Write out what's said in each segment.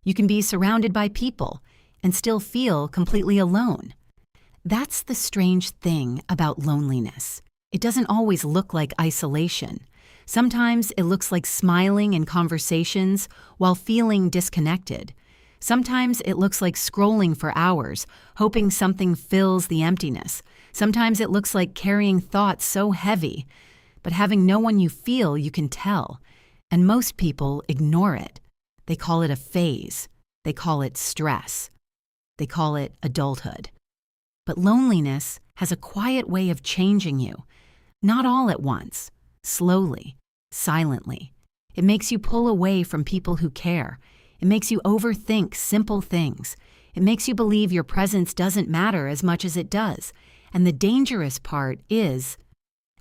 You can be surrounded by people and still feel completely alone. That's the strange thing about loneliness. It doesn't always look like isolation. Sometimes it looks like smiling in conversations while feeling disconnected. Sometimes it looks like scrolling for hours, hoping something fills the emptiness. Sometimes it looks like carrying thoughts so heavy, but having no one you feel you can tell. And most people ignore it. They call it a phase. They call it stress. They call it adulthood. But loneliness has a quiet way of changing you. Not all at once, slowly, silently. It makes you pull away from people who care. It makes you overthink simple things. It makes you believe your presence doesn't matter as much as it does. And the dangerous part is,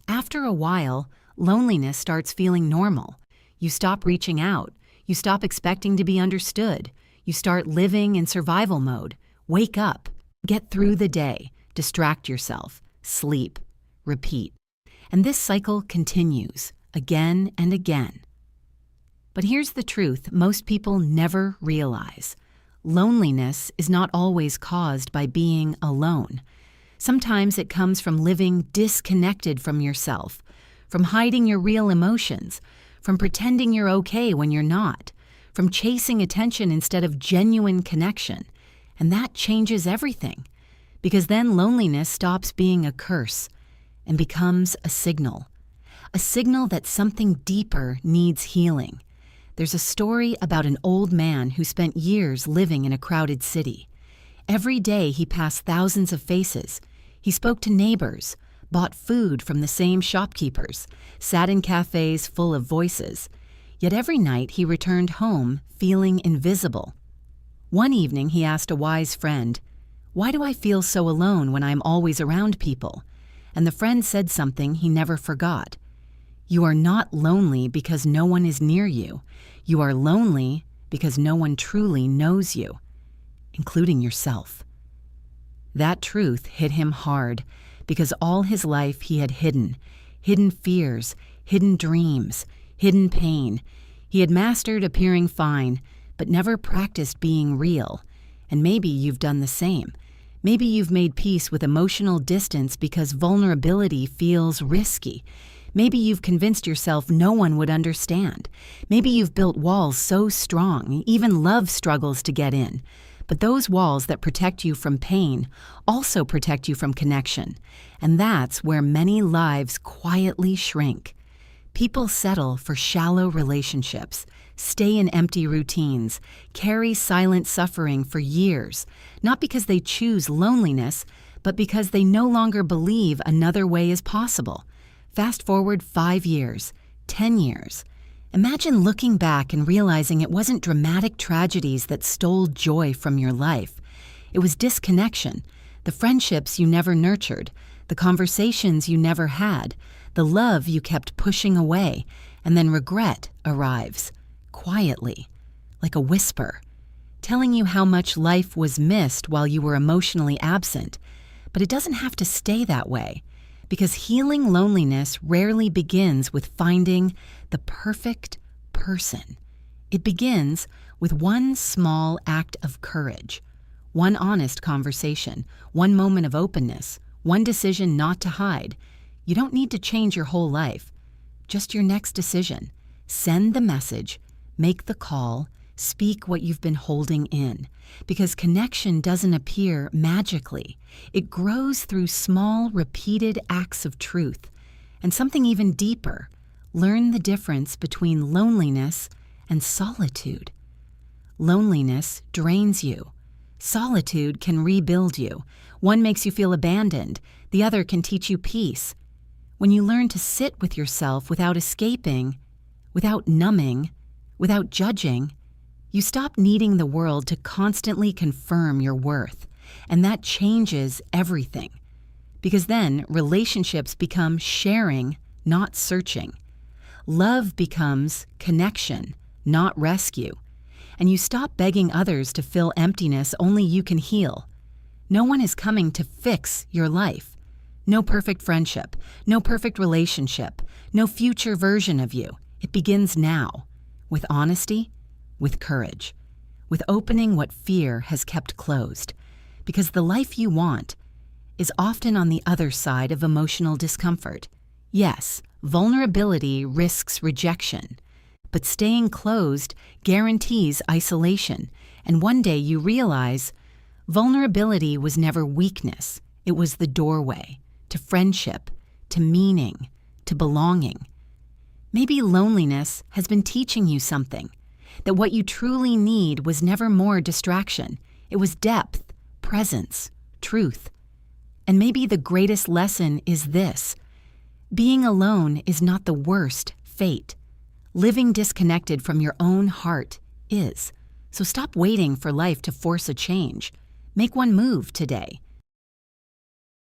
after a while, loneliness starts feeling normal. You stop reaching out. You stop expecting to be understood. You start living in survival mode. Wake up. Get through the day. Distract yourself. Sleep. Repeat. And this cycle continues again and again. But here's the truth most people never realize. Loneliness is not always caused by being alone. Sometimes it comes from living disconnected from yourself, from hiding your real emotions, from pretending you're okay when you're not, from chasing attention instead of genuine connection. And that changes everything, because then loneliness stops being a curse and becomes a signal that something deeper needs healing. There's a story about an old man who spent years living in a crowded city. Every day he passed thousands of faces. He spoke to neighbors, bought food from the same shopkeepers, sat in cafes full of voices. Yet every night he returned home feeling invisible. One evening he asked a wise friend, "Why do I feel so alone when I'm always around people?" And the friend said something he never forgot. "You are not lonely because no one is near you. You are lonely because no one truly knows you, including yourself." That truth hit him hard, because all his life he had hidden fears, hidden dreams, hidden pain. He had mastered appearing fine, but never practiced being real. And maybe you've done the same. Maybe you've made peace with emotional distance because vulnerability feels risky. Maybe you've convinced yourself no one would understand. Maybe you've built walls so strong, even love struggles to get in. But those walls that protect you from pain also protect you from connection. And that's where many lives quietly shrink. People settle for shallow relationships, stay in empty routines, carry silent suffering for years, not because they choose loneliness, but because they no longer believe another way is possible. Fast forward 5 years, 10 years. Imagine looking back and realizing it wasn't dramatic tragedies that stole joy from your life. It was disconnection, the friendships you never nurtured, the conversations you never had, the love you kept pushing away, and then regret arrives, quietly, like a whisper, telling you how much life was missed while you were emotionally absent. But it doesn't have to stay that way, because healing loneliness rarely begins with finding the perfect person. It begins with one small act of courage, one honest conversation, one moment of openness, one decision not to hide. You don't need to change your whole life, just your next decision. Send the message, make the call, speak what you've been holding in, because connection doesn't appear magically. It grows through small, repeated acts of truth. And something even deeper, learn the difference between loneliness and solitude. Loneliness drains you. Solitude can rebuild you. One makes you feel abandoned. The other can teach you peace. When you learn to sit with yourself without escaping, without numbing, without judging, you stop needing the world to constantly confirm your worth. And that changes everything. Because then relationships become sharing, not searching. Love becomes connection, not rescue. And you stop begging others to fill emptiness only you can heal. No one is coming to fix your life. No perfect friendship, no perfect relationship, no future version of you. It begins now, with honesty, with courage, with opening what fear has kept closed, because the life you want is often on the other side of emotional discomfort. Yes, vulnerability risks rejection, but staying closed guarantees isolation, and one day you realize vulnerability was never weakness. It was the doorway to friendship, to meaning, to belonging. Maybe loneliness has been teaching you something, that what you truly need was never more distraction. It was depth, presence, truth. And maybe the greatest lesson is this: being alone is not the worst fate. Living disconnected from your own heart is. So stop waiting for life to force a change. Make one move today.